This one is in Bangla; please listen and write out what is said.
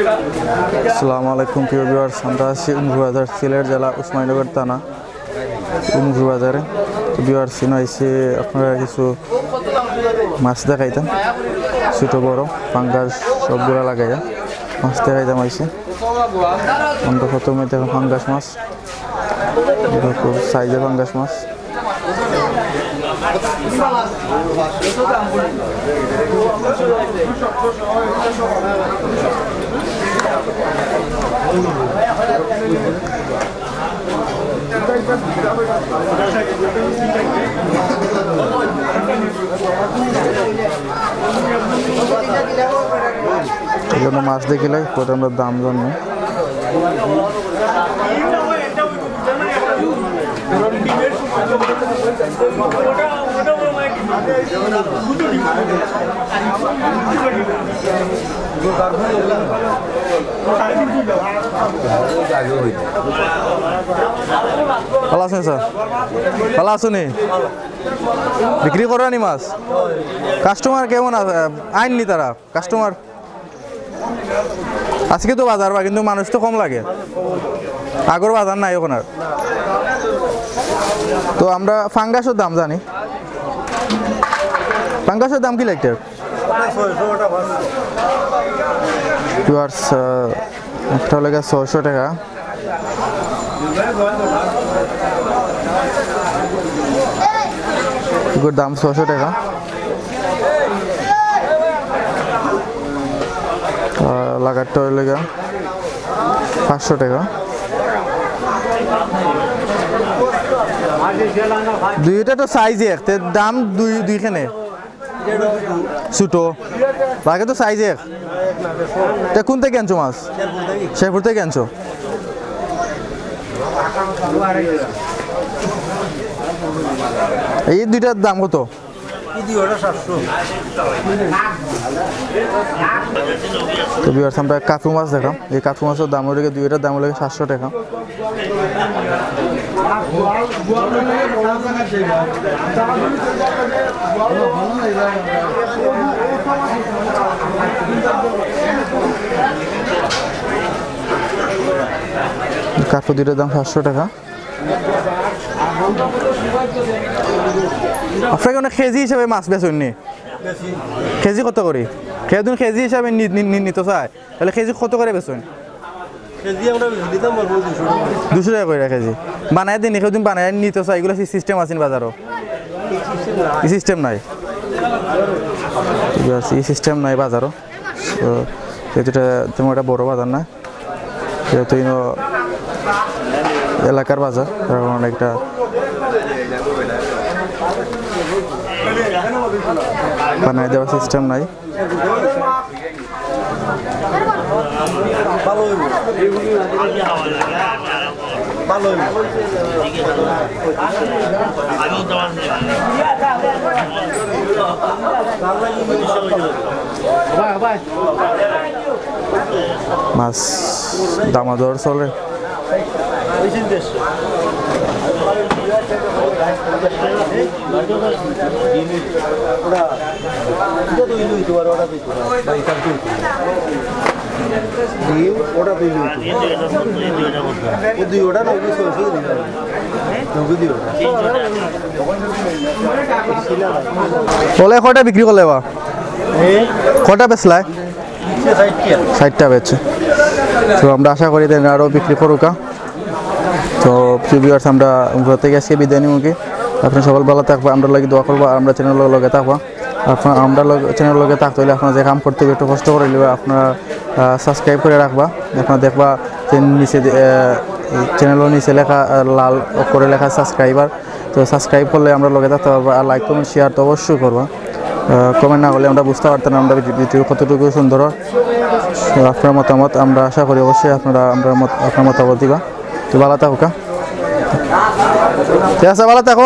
আসসালামু আলাইকুম প্রিয় ভিউয়ার্স, আমরা আছি উমরবাজার, সিলেট জেলা উসমানীনগর থানা উমরবাজারে। তো ভিউয়ার্স আইসি আপনারা কিছু মাছ দেখাইতাম, ছোটো বড় পাঙ্গাস সবগুলো লাগাইয়া মাছ দেখাইতাম আইসি। আমরা প্রথমে দেখো পাঙ্গাস মাছ, খুব সাইজের পাঙ্গাস মাছ। এই জন্য মাছ দেখিলে পরে আমরা দাম জানবো। ভালো আছেন স্যার? ভালো আছেন? বিক্রি করানি মাছ কাস্টমার কেমন আইননি তারা কাস্টমার? আজকে তো বাজার বা কিন্তু মানুষ তো কম লাগে, আগর বাজার নাই ওখানে। তো আমরা ফাঙ্গাসের দাম জানি, ফাঙ্গাসের দাম কি লাগছে? একটা লেগে 600 টাকা। দাম 600 টাকা। লাগারটা লেগে 500 টাকা। দুইটা তো সাইজ এক, দাম দুইখানে ছোটো লাগে তো সাইজ এক। কোন থেকে আনছো মাছ? শেরপুর থেকে আনছো? এই দুইটার দাম কত? তো ভিউয়ার্স আমরা কাতু মাছ দেখাম। এই কাতু মাছের দাম হলে দুইটার দাম হলে 700 টাকা। কাঠু দুইটার দাম 700 টাকা। আপনাকে অনেক কেজি হিসাবে মাছ বেচুন নি? কেজি কত করে? কেজি হিসাবে নিতে চায় তাহলে কেজি কত করে বেচুন? 200 টাকা করে কেজি। বানাই দিন কেউ বানাই নিতে চাই, এগুলো সিস্টেম আছে বাজারও? এই সিস্টেম নাই, এই সিস্টেম নাই বাজারও। যেহেতুটা তেমন একটা বড় বাজার না, যেহেতু এলাকার বাজার, কারণ অনেকটা বানাই দেওয়ার সিস্টেম নাই। মাছ দামাদর চলে। বলে কটা বিক্রি করলে বা কটা বেচলাই? 60টা বেচছে। তো আমরা আশা করি আরো বিক্রি করুকা। তো ভিউয়ার্স আমরা ঘর থেকে আজকে বিদায় নিব কি। আপনি সকাল বেলা থাকবো, আমরা লাগে দোয়া করবো, আমরা চ্যানেলের লগে থাকবো। আমরা চ্যানেলের লগে থাকতে হলে আপনার যে কাম করতে হবে একটু কষ্ট করে নেবে, আপনারা সাবস্ক্রাইব করে রাখবা। আপনারা দেখবা যে নিচে চ্যানেলের নিচে লেখা লাল করে লেখা সাবস্ক্রাইবার। তো সাবস্ক্রাইব করলে আমরা লগে থাকতে পারবো। আর লাইক কমেন্ট শেয়ার তো অবশ্যই করবা। কমেন্ট না করলে আমরা বুঝতে পারতাম না আমরা ভিডিও কতটুকু সুন্দর। আপনার মতামত আমরা আশা করি অবশ্যই আপনার মতামত দিবা। তো ভালো থাকুক, ঠিক আছে? ভালো থাকো।